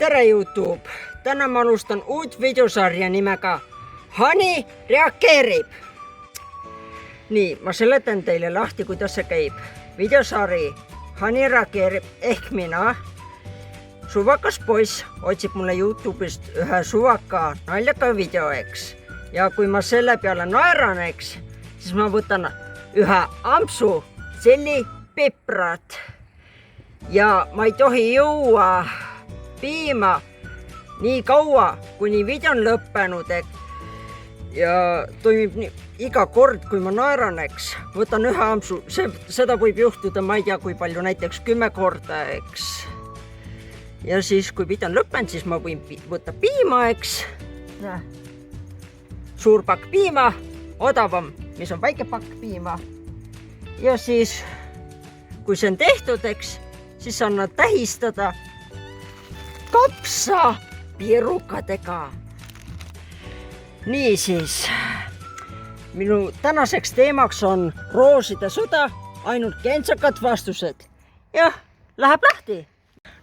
tere YouTube! Täna ma alustan uut videosarja nimega Hani reageerib. Nii, ma seletan teile lahti, kuidas see käib. Videosari Hani reageerib ehk mina, suvakas poiss, otsib mulle YouTube'ist ühe suvaka naljaka video, eks. Ja kui ma selle peale naeran, eks, siis ma võtan ühe ampsu tšellipiprat. Ja ma ei tohi juua piima nii kaua, kuni video on lõppenud. Ja toimib nii, iga kord, kui ma naeran, eks, võtan ühe ampsu. Seda võib juhtuda, ma ei tea, kui palju, näiteks 10 korda, eks. Ja siis, kui video on lõppenud, siis ma võin võtta piima, eks. Suur pakk piima, odavam, mis on väike pakk piima. Ja siis, kui see on tehtud, eks, siis saan nad tähistada kapsa pirukadega. Niisiis, minu tänaseks teemaks on rooside sõda, ainult kentsakad vastused. Jah, läheb lahti.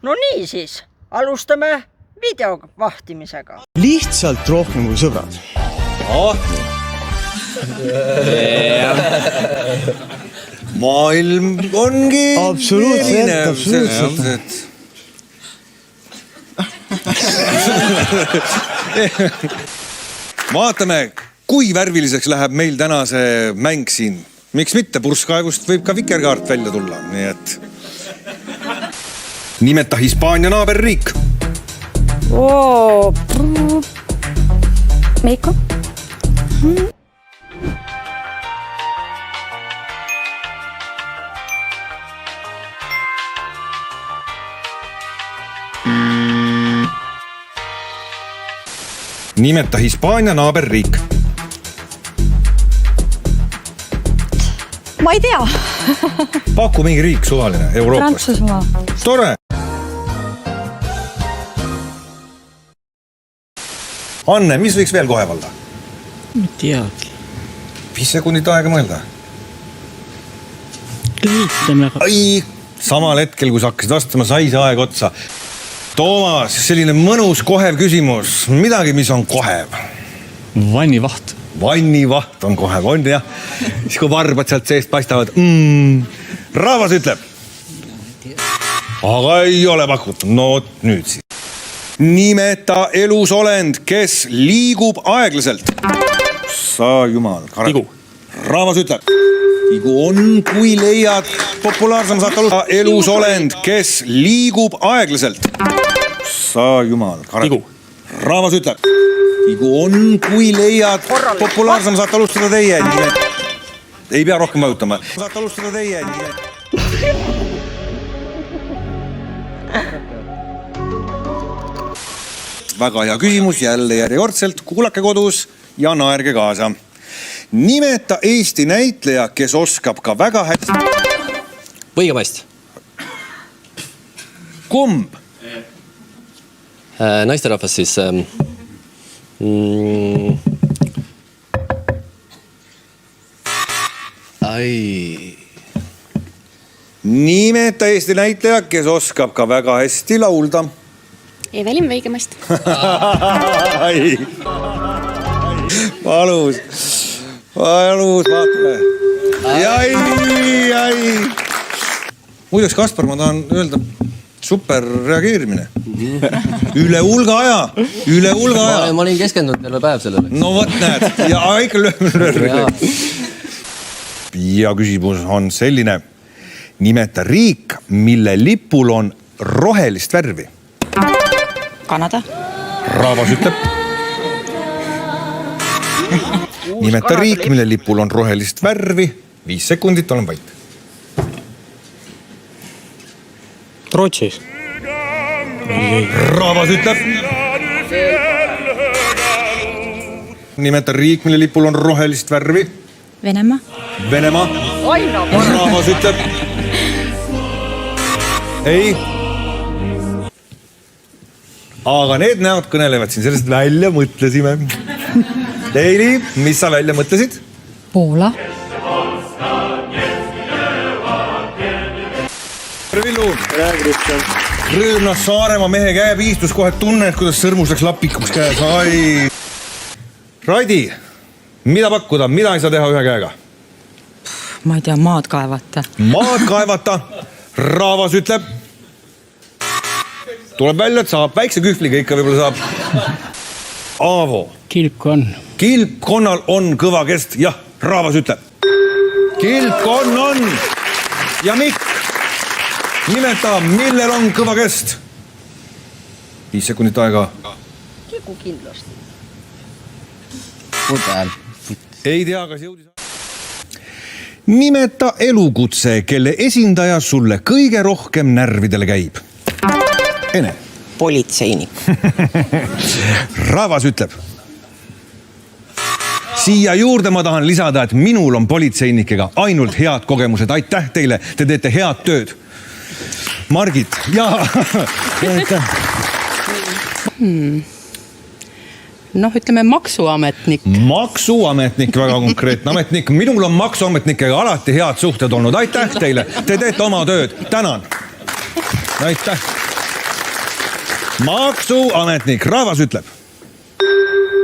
No niisiis, alustame video vahtimisega. Lihtsalt rohkem kui sõbrad. Maailm ongi Absoluutselt. Vaatame, kui värviliseks läheb meil täna see mäng siin. Miks mitte, purskkaevust võib ka vikerkaart välja tulla. Nii et nimeta Hispaania naaberriik. Meiko. Nimeta Hispaania naaberriik. Ma ei tea. Paku mingi riik suvaline Euroopast. Prantsusmaa. Tore! Anne, mis võiks veel kohe valda? Ma teagi. 5 sekundit aega mõelda. Ütleme aga. Ai, samal hetkel, kui sa hakkasid vastama, sai see aeg otsa. Toomas, selline mõnus kohev küsimus. Midagi, mis on kohev. Vannivaht. Vannivaht on kohev, on jah. Siis kui varbad sealt seest paistavad. Rahvas ütleb. Aga ei ole pakutud. No nüüd siis. Nimeta elusolend, kes liigub aeglaselt. Sa jumal. Tigu. Rahvas ütleb. Tigu on, kui leiad populaarsem saate alustada. Elusolend, kes liigub aeglaselt. Sa jumal. Tigu. Rahvas ütleb. Tigu on, kui leiad populaarsem saate alustada teie. Ei pea rohkem vajutama. Saate alustada teie. Väga hea küsimus, jälle järjekordselt. Kuulake kodus ja naerge kaasa. Nimeta Eesti näitleja, kes oskab ka väga hästi. Võigepaist. Kumb? Naisterahvas siis. Nimeta Eesti näitleja, kes oskab ka väga hästi laulda. Evelin Võigemast. Palus, vaatame. Muideks, Kaspar, ma tahan öelda super reageerimine. Üle hulga aja. Ma olin keskendunud terve päev sellele. No võt näed. Ja ikka lööme. Ja küsimus on selline. Nimeta riik, mille lipul on rohelist värvi. Kanada. Rahvas ütleb. Nimeta riik, mille lipul on rohelist värvi. 5 sekundit, olen vait. Rootsi. Rahvas ütleb. Nimeta riik, mille lipul on rohelist värvi. Venemaa. Venemaa. Rahvas ütleb. Ei. Aga need näod kõnelevad siin sellest välja mõtlesime. Teili, mis sa välja mõtlesid? Poola. Villu. Kristjan. Rõõmnas Saaremaa mehe käepiistus kohe tunned, kuidas sõrmus läks lapikuks käes. Ai. Raidi, mida pakkuda, mida ei saa teha ühe käega? Ma ei tea, maad kaevata. Maad kaevata, Raavas ütleb. Tuleb välja, et saab väikse kühvliga ikka võib-olla saab. Aavo. Kilpkonn. Kilpkonnal on kõva kest, jah, Raavas ütleb. Kilpkonn on. Ja Mikk, nimeta, millel on kõva kest? 5 sekundit aega. Kiku kindlasti. Pudel. Ei tea, kas jõudis. Nimeta elukutse, kelle esindaja sulle kõige rohkem närvidele käib. Ene. Politseinik. Raavas ütleb. Siia juurde ma tahan lisada, et minul on politseinikega ainult head kogemused. Aitäh teile, te teete head tööd. Margit, jaa. Noh, ütleme maksuametnik. Maksuametnik, väga konkreetne ametnik. Minul on maksuametnikega alati head suhted olnud. Aitäh teile, te teete oma tööd. Tänan. Aitäh. Maksuametnik, Raavas ütleb.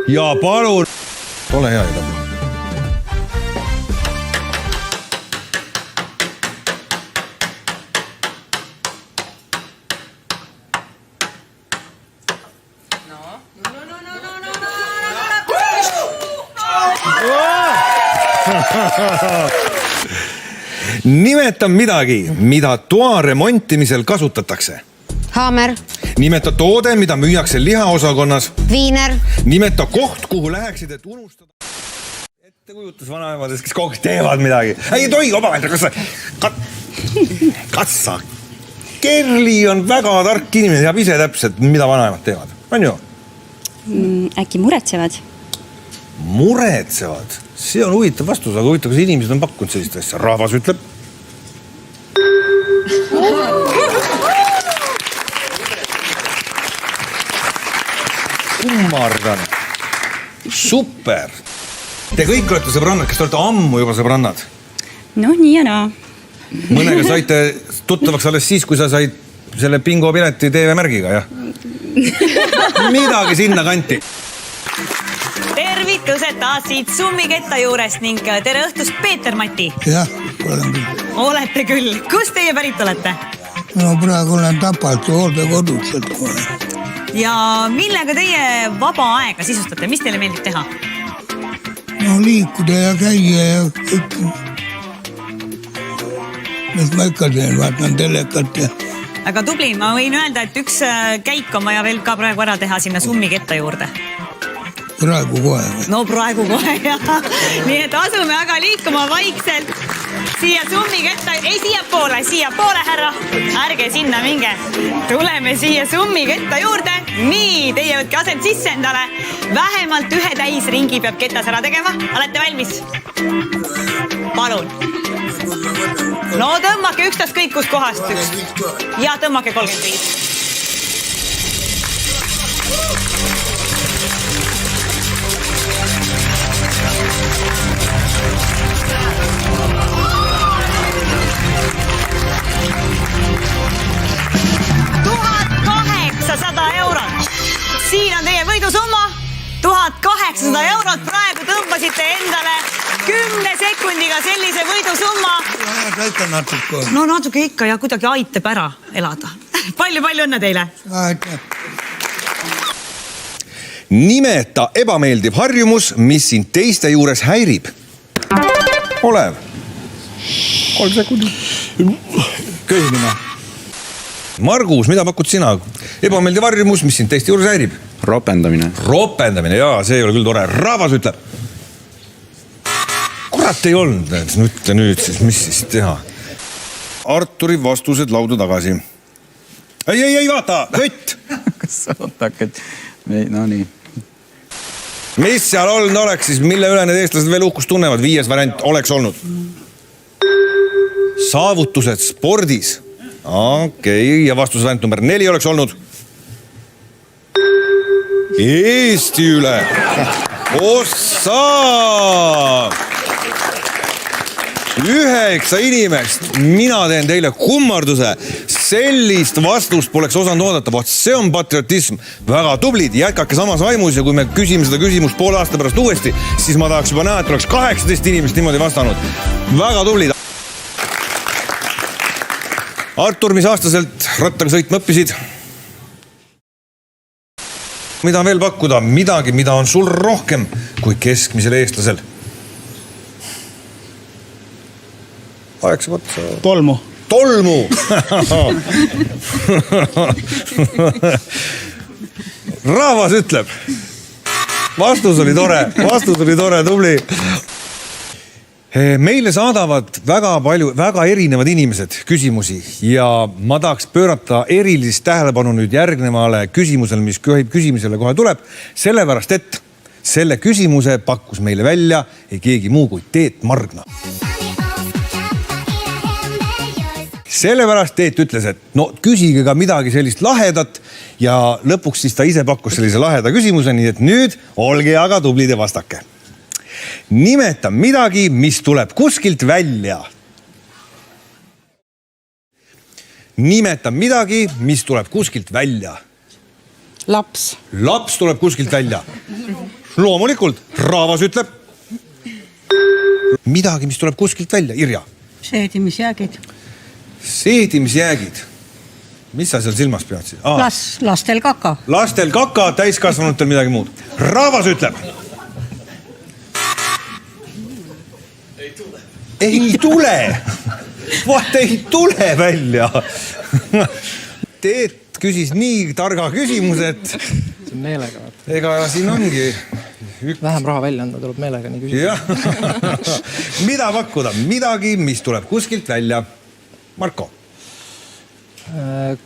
Ja palun. Ole hea, Ida. Nimeta midagi, mida toa remontimisel kasutatakse. Haamer. Nimeta toode, mida müüakse lihaosakonnas. Viiner. Nimeta koht, kuhu läheksid, et unustada. Ettekujutus vanaemades, kes kogu teevad midagi. Ei tohi omavahel, kas sa? Kerli on väga tark inimene, teab ise täpselt, mida vanaemad teevad. On ju? Äkki muretsevad? Muretsevad? See on huvitav vastus, aga huvitav, kas inimesed on pakkunud sellist asja. Rahvas ütleb. Kummardan. Super. Te kõik olete sõbrannad, kas te olete ammu juba sõbrannad? No nii ja naa. Mõnega saite tuttavaks alles siis, kui sa said selle bingo pileti TV-märgiga, jah? Midagi sinna kanti. Tervitused taas siit Summiketta juurest ning tere õhtust, Peeter-Mati. Jah, olen küll. Olete küll. Kust teie pärit olete? No praegu olen Tapalt hooldekodutselt kohe. Ja millega teie vaba aega sisustate? Mis teile meeldib teha? No liikuda ja käia ja kõik. Mis ma ikka teen, vaatan telekat ja... Aga tubli, ma võin öelda, et üks käik on vaja veel ka praegu ära teha sinna Summiketta juurde. Praegu kohe. No praegu kohe, jah. Nii et asume aga liikuma vaikselt siia Summiketta. Ei, siia poole, härra. Ärge sinna minge. Tuleme siia Summiketta juurde. Nii, teie võtke aset sisse endale. Vähemalt ühe täisringi peab ketas ära tegema. Olete valmis? Palun. No tõmmake ükstask kõik kus kohast üks. Ja tõmmake 35. €1800. Siin on teie võidusumma. 1800 eurot. Praegu tõmbasite endale 10 sekundiga sellise võidusumma. Ikka natuke. No natuke ikka ja kuidagi aitab ära elada. Palju õnne teile. Aitäh. Nimeta ebameeldiv harjumus, mis sind teiste juures häirib. Olev. 3 sekundit. Köhimine. Margus, mida pakud sina? Ebameeldiv harjumus, mis sind teiste juures häirib? Ropendamine. Ropendamine, jaa, see ei ole küll tore. Raavas ütleb. Kurat ei olnud, ütle nüüd siis, mis siis teha. Arturi vastused lauda tagasi. Ei, vaata, võtt. Kas sa otakad? No nii. Mis seal olnud oleks siis, mille üle need eestlased veel uhkust tunnevad? 5. variant oleks olnud. Saavutused spordis. Okei, ja vastusvariant number 4 oleks olnud. Eesti üle. Ossa! 9 inimest, mina teen teile kummarduse. Sellist vastust poleks osanud oodata, vaat see on patriotism. Väga tublid, jätkake samas vaimus ja kui me küsime seda küsimust poole aasta pärast uuesti, siis ma tahaks juba näha, et oleks 18 inimest niimoodi vastanud. Väga tublid. Artur, mis aastaselt rattaga sõitma õppisid? Mida veel pakkuda? Midagi, mida on sul rohkem kui keskmisel eestlasel. Aegsa otsa. Tolmu. Tolmu! Rahvas ütleb. Vastus oli tore, tubli. Meile saadavad väga palju, väga erinevad inimesed küsimusi ja ma tahaks pöörata erilist tähelepanu nüüd järgnevale küsimusele, mis küsimusele kohe tuleb, sellepärast et selle küsimuse pakkus meile välja ei keegi muu kui Teet Margna. Sellepärast Teet ütles, et no küsige ka midagi sellist lahedat ja lõpuks siis ta ise pakkus sellise laheda küsimuse, nii et nüüd olge aga tublid ja vastake. Nimeta midagi, mis tuleb kuskilt välja. Nimeta midagi, mis tuleb kuskilt välja. Laps. Laps tuleb kuskilt välja. Loomulikult, Raavas ütleb. Midagi, mis tuleb kuskilt välja, Irja. Seedimisjäägid. Seedimisjäägid. Mis sa seal silmas pead siis? Lastel kaka. Lastel kaka, täiskasvanutel midagi muud. Raavas ütleb. Ei tule. Vaat ei tule välja. Teet küsis nii targa küsimuse, et... See on meelega. Ega siin ongi... Vähem raha välja anda tuleb meelega nii küsida. Mida pakkuda? Midagi, mis tuleb kuskilt välja. Marko.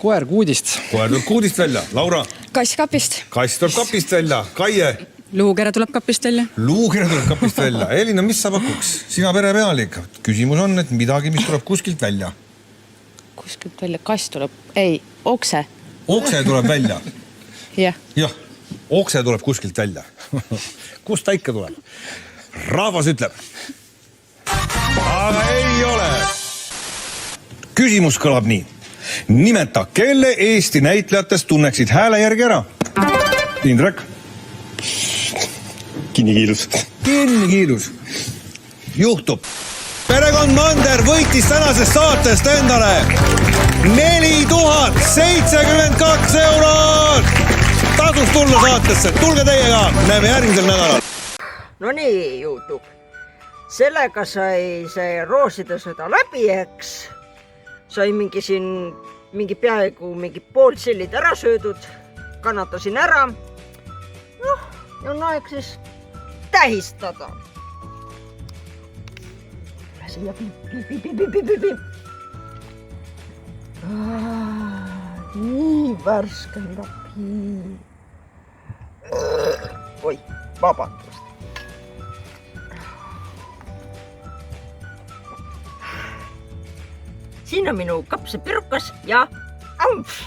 Koer kuudist. Koer tuleb kuudist välja. Laura. Kass kapist. Kass tuleb kapist välja. Kaie. Luukere tuleb kapist välja. Luukere tuleb kapist välja. Elina, mis sa pakuks? Sina perepealik. Küsimus on, et midagi, mis tuleb kuskilt välja. Kuskilt välja. Kass tuleb. Ei, okse. Okse tuleb välja. Jah. Jah. Okse tuleb kuskilt välja. Kust ta ikka tuleb? Rahvas ütleb. Aga ei ole. Küsimus kõlab nii. Nimeta, kelle Eesti näitlejatest tunneksid hääle järgi ära? Indrek. Kinnikiilus. Kinnikiilus. Juhtub. Perekond Mander võitis tänasest saatest endale 4072 eurot. Tasus tulla saatesse. Tulge teiega. Näeme järgmisel nädalal. No nii, YouTube. Sellega sai see rooside sõda läbi, eks. Sai mingi peaaegu pool sillid ära söödud. Kannatasin ära. Noh, ja on aeg siis tähistada. Siia piip. Nii värske on piip. Oi, vabandust. Siin on minu kapsapirukas ja ampf.